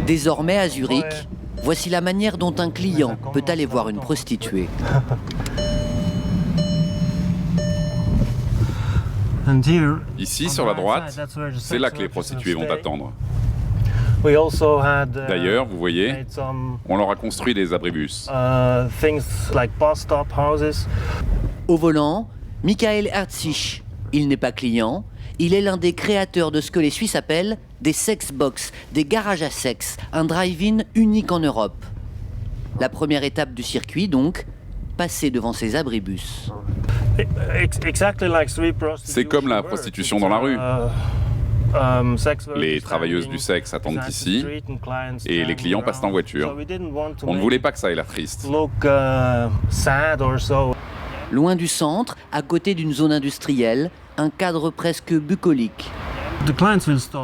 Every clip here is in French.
Désormais à Zurich, voici la manière dont un client peut aller voir une prostituée. Ici, sur la droite, c'est là que les prostituées vont attendre. D'ailleurs, vous voyez, on leur a construit des abribus. Au volant, Michael Herzig. Il n'est pas client, il est l'un des créateurs de ce que les Suisses appellent des sex box, des garages à sexe, un drive-in unique en Europe. La première étape du circuit donc, passer devant ces abribus. C'est comme la prostitution dans la rue. Les travailleuses du sexe attendent ici et les clients passent en voiture. On ne voulait pas que ça ait l'air triste. Loin du centre, à côté d'une zone industrielle, un cadre presque bucolique.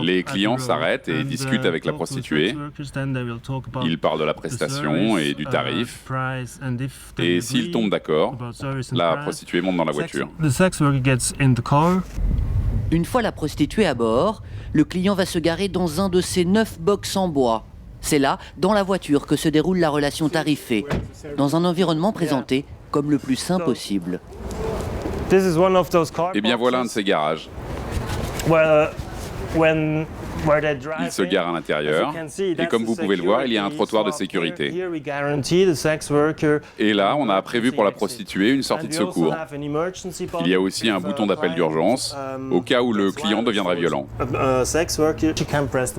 Les clients s'arrêtent et discutent avec la prostituée. Ils parlent de la prestation et du tarif. Et s'ils tombent d'accord, la prostituée monte dans la voiture. Une fois la prostituée à bord, le client va se garer dans un de ces 9 box en bois. C'est là, dans la voiture, que se déroule la relation tarifée, dans un environnement présenté comme le plus sain possible. Eh bien voilà un de ces garages. Il se gare à l'intérieur et comme vous pouvez le voir, il y a un trottoir de sécurité. Et là, on a prévu pour la prostituée une sortie de secours. Il y a aussi un bouton d'appel d'urgence au cas où le client deviendrait violent.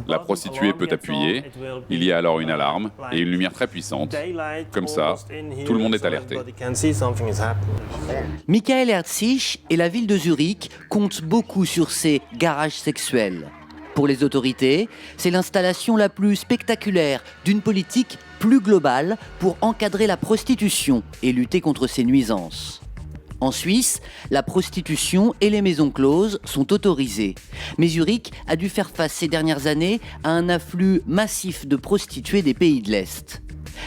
La prostituée peut appuyer, il y a alors une alarme et une lumière très puissante. Comme ça, tout le monde est alerté. Michael Herzig et la ville de Zurich comptent beaucoup sur ces garages sexuels. Pour les autorités, c'est l'installation la plus spectaculaire d'une politique plus globale pour encadrer la prostitution et lutter contre ses nuisances. En Suisse, la prostitution et les maisons closes sont autorisées. Mais Zurich a dû faire face ces dernières années à un afflux massif de prostituées des pays de l'Est.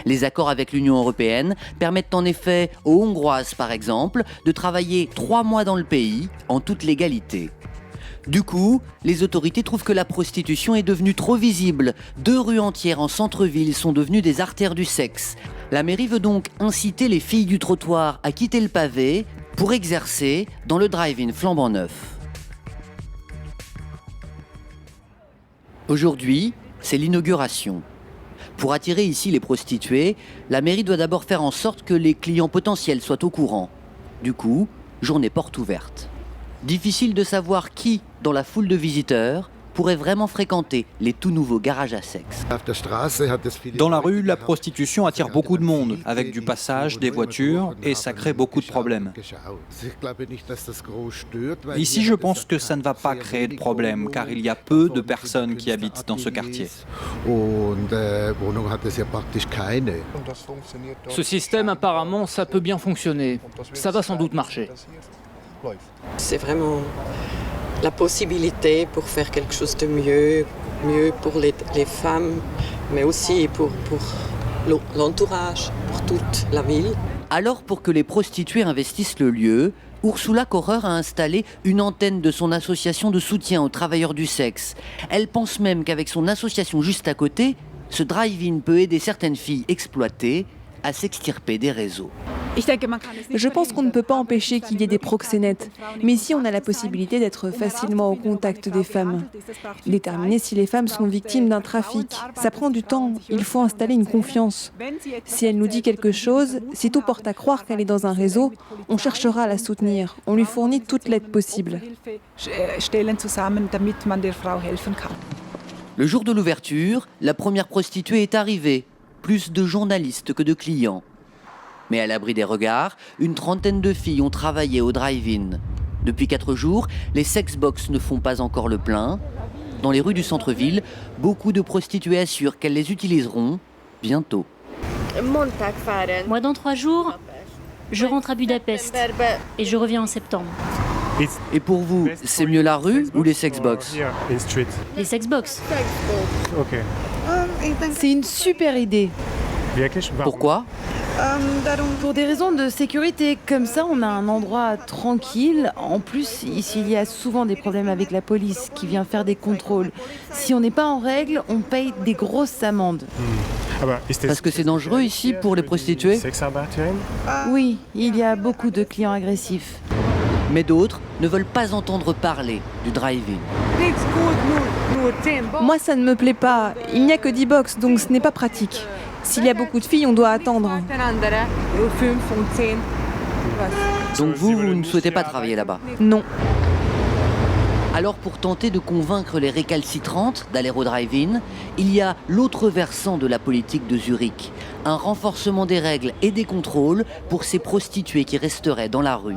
Les accords avec l'Union européenne permettent en effet aux Hongroises, par exemple, de travailler 3 mois dans le pays en toute légalité. Du coup, les autorités trouvent que la prostitution est devenue trop visible. 2 rues entières en centre-ville sont devenues des artères du sexe. La mairie veut donc inciter les filles du trottoir à quitter le pavé pour exercer dans le drive-in flambant neuf. Aujourd'hui, c'est l'inauguration. Pour attirer ici les prostituées, la mairie doit d'abord faire en sorte que les clients potentiels soient au courant. Du coup, journée porte ouverte. Difficile de savoir qui, dans la foule de visiteurs, pourrait vraiment fréquenter les tout nouveaux garages à sexe. Dans la rue, la prostitution attire beaucoup de monde, avec du passage, des voitures, et ça crée beaucoup de problèmes. Ici, je pense que ça ne va pas créer de problème, car il y a peu de personnes qui habitent dans ce quartier. Ce système, apparemment, ça peut bien fonctionner. Ça va sans doute marcher. C'est vraiment la possibilité pour faire quelque chose de mieux pour les femmes, mais aussi pour l'entourage, pour toute la ville. Alors, pour que les prostituées investissent le lieu, Ursula Kocher a installé une antenne de son association de soutien aux travailleurs du sexe. Elle pense même qu'avec son association juste à côté, ce drive-in peut aider certaines filles exploitées à s'extirper des réseaux. Je pense qu'on ne peut pas empêcher qu'il y ait des proxénètes, mais ici on a la possibilité d'être facilement au contact des femmes. Déterminer si les femmes sont victimes d'un trafic, ça prend du temps, il faut installer une confiance. Si elle nous dit quelque chose, si tout porte à croire qu'elle est dans un réseau, on cherchera à la soutenir, on lui fournit toute l'aide possible. Le jour de l'ouverture, la première prostituée est arrivée, plus de journalistes que de clients. Mais à l'abri des regards, une trentaine de filles ont travaillé au drive-in. Depuis 4 jours, les sex-box ne font pas encore le plein. Dans les rues du centre-ville, beaucoup de prostituées assurent qu'elles les utiliseront bientôt. Moi, dans 3 jours, je rentre à Budapest et je reviens en septembre. Et pour vous, c'est mieux la rue ou les sex-box ? Les sex-box. C'est une super idée. Pourquoi ? Pour des raisons de sécurité, comme ça on a un endroit tranquille. En plus, ici il y a souvent des problèmes avec la police qui vient faire des contrôles. Si on n'est pas en règle, on paye des grosses amendes. Parce que c'est dangereux ici pour les prostituées? Oui, il y a beaucoup de clients agressifs. Mais d'autres ne veulent pas entendre parler du drive-in. Moi ça ne me plaît pas. Il n'y a que 10 box, donc ce n'est pas pratique. S'il y a beaucoup de filles, on doit attendre. Donc vous ne souhaitez pas travailler là-bas? Non. Alors pour tenter de convaincre les récalcitrantes d'aller au drive-in, il y a l'autre versant de la politique de Zurich, un renforcement des règles et des contrôles pour ces prostituées qui resteraient dans la rue.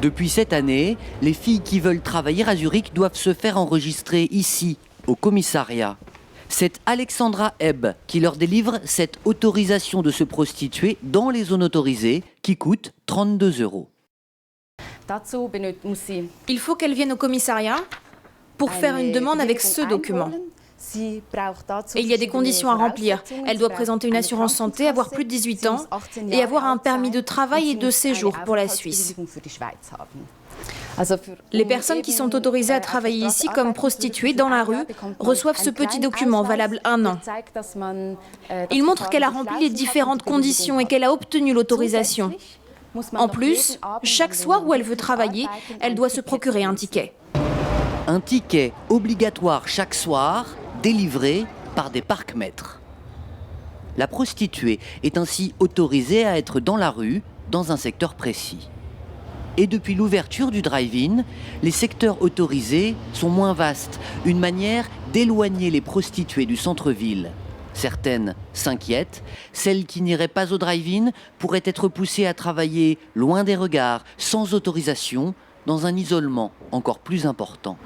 Depuis cette année, les filles qui veulent travailler à Zurich doivent se faire enregistrer ici, au commissariat. C'est Alexandra Ebb qui leur délivre cette autorisation de se prostituer dans les zones autorisées qui coûte 32 €. Il faut qu'elle vienne au commissariat pour faire une demande avec ce document. Et il y a des conditions à remplir. Elle doit présenter une assurance santé, avoir plus de 18 ans et avoir un permis de travail et de séjour pour la Suisse. Les personnes qui sont autorisées à travailler ici comme prostituées dans la rue reçoivent ce petit document valable 1 an. Il montre qu'elle a rempli les différentes conditions et qu'elle a obtenu l'autorisation. En plus, chaque soir où elle veut travailler, elle doit se procurer un ticket. Un ticket obligatoire chaque soir, délivré par des parcs-mètres. La prostituée est ainsi autorisée à être dans la rue, dans un secteur précis. Et depuis l'ouverture du drive-in, les secteurs autorisés sont moins vastes, une manière d'éloigner les prostituées du centre-ville. Certaines s'inquiètent, celles qui n'iraient pas au drive-in pourraient être poussées à travailler loin des regards, sans autorisation, dans un isolement encore plus important.